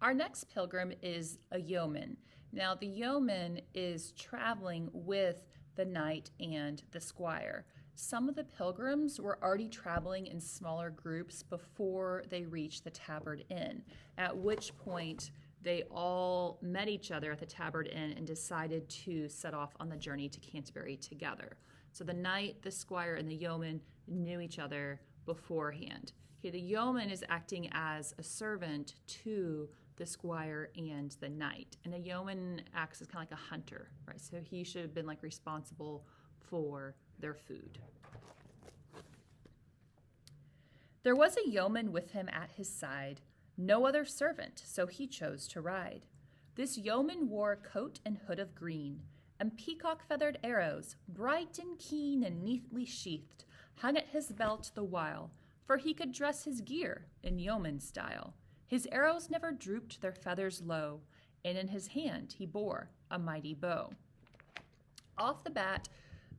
Our next pilgrim is a yeoman. Now, the yeoman is traveling with the knight and the squire. Some of the pilgrims were already traveling in smaller groups before they reached the Tabard Inn, at which point they all met each other at the Tabard Inn and decided to set off on the journey to Canterbury together. So the knight, the squire, and the yeoman knew each other beforehand. Okay, the yeoman is acting as a servant to the squire and the knight. And the yeoman acts as kind of like a hunter, right? So he should have been like responsible for their food. There was a yeoman with him at his side, no other servant, so he chose to ride. This yeoman wore coat and hood of green, and peacock-feathered arrows, bright and keen and neatly sheathed, hung at his belt the while, for he could dress his gear in yeoman style. His arrows never drooped their feathers low, and in his hand he bore a mighty bow. Off the bat,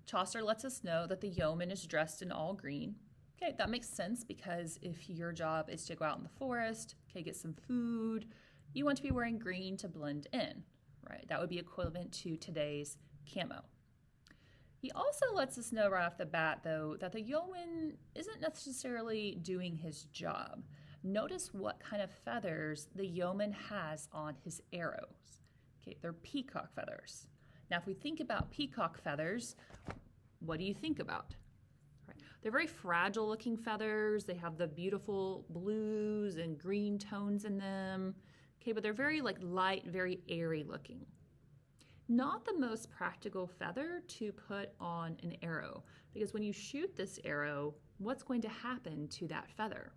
Chaucer lets us know that the yeoman is dressed in all green. Okay, that makes sense because if your job is to go out in the forest, okay, get some food, you want to be wearing green to blend in, right? That would be equivalent to today's camo. He also lets us know right off the bat, though, that the yeoman isn't necessarily doing his job. Notice what kind of feathers the yeoman has on his arrows. Okay, they're peacock feathers. Now, if we think about peacock feathers, what do you think about? Right. They're very fragile looking feathers. They have the beautiful blues and green tones in them. Okay, but they're very light, very airy looking. Not the most practical feather to put on an arrow, because when you shoot this arrow, what's going to happen to that feather?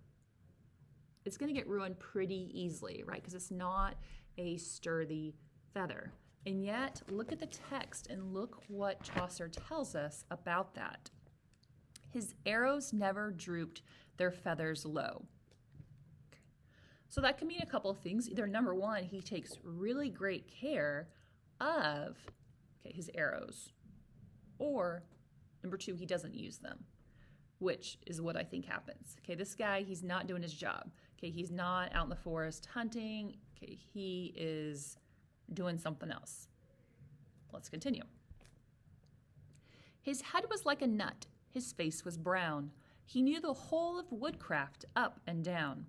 It's going to get ruined pretty easily, right? Because it's not a sturdy feather. And yet, look at the text and look what Chaucer tells us about that. His arrows never drooped their feathers low. Okay. So that can mean a couple of things. Either number one, he takes really great care of his arrows, or number two, he doesn't use them, which is what I think happens. Okay, this guy, he's not doing his job. Okay, he's not out in the forest hunting. Okay, he is doing something else. Let's continue. His head was like a nut, his face was brown. He knew the whole of woodcraft up and down.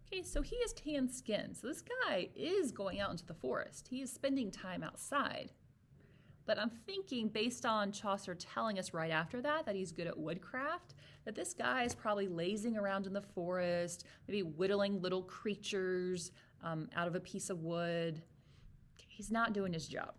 Okay, so he is tan skinned. So this guy is going out into the forest. He is spending time outside. But I'm thinking, based on Chaucer telling us right after that he's good at woodcraft, that this guy is probably lazing around in the forest, maybe whittling little creatures out of a piece of wood. He's not doing his job.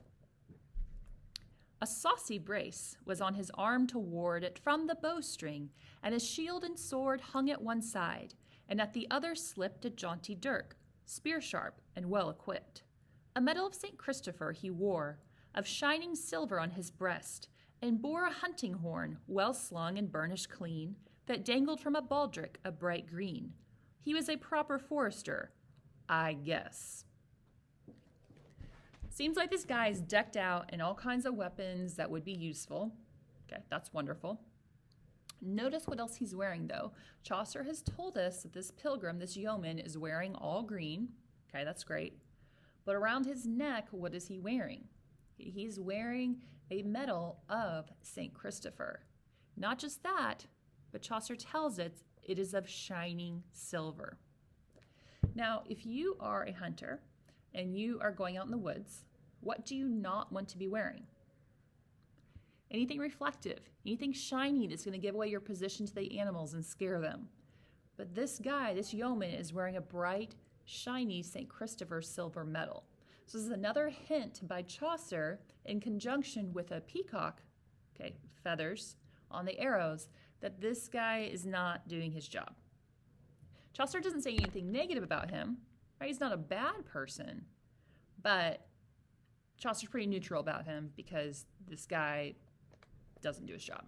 A saucy brace was on his arm to ward it from the bowstring, and his shield and sword hung at one side, and at the other slipped a jaunty dirk, spear-sharp and well-equipped. A medal of St. Christopher he wore, of shining silver on his breast, and bore a hunting horn, well slung and burnished clean, that dangled from a baldric of bright green. He was a proper forester, I guess. Seems like this guy is decked out in all kinds of weapons that would be useful. Okay, that's wonderful. Notice what else he's wearing, though. Chaucer has told us that this pilgrim, this yeoman, is wearing all green. Okay, that's great. But around his neck, what is he wearing? He's wearing a medal of St. Christopher. Not just that, but Chaucer tells it is of shining silver. Now, if you are a hunter and you are going out in the woods, what do you not want to be wearing? Anything reflective, anything shiny that's going to give away your position to the animals and scare them. But this guy, this yeoman, is wearing a bright, shiny St. Christopher silver medal. So this is another hint by Chaucer in conjunction with a peacock, feathers on the arrows, that this guy is not doing his job. Chaucer doesn't say anything negative about him, right? He's not a bad person, but Chaucer's pretty neutral about him because this guy doesn't do his job.